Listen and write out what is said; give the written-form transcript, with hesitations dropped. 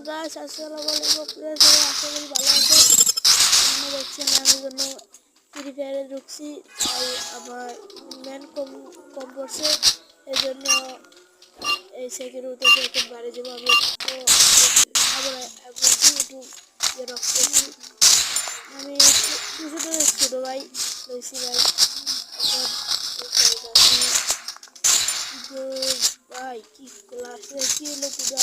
Guys, আসসালামু আলাইকুম। আপনারা সবাই আশা করি ভালো আছেন। আপনারা দেখছেন আমি জন্য ফ্রি ফায়ারে ঢুকছি, তাই আমার ম্যান কম পড়ছে, এই জন্য এই সেকেন্ড থেকে এখন বাইরে যাবো। আমি তো আবার বলছি একটু রক করছি। আমি দুশো ছোটো ভাই লইছি ভাই। এখন ভাই কি ক্লাসে কি হলো পূজা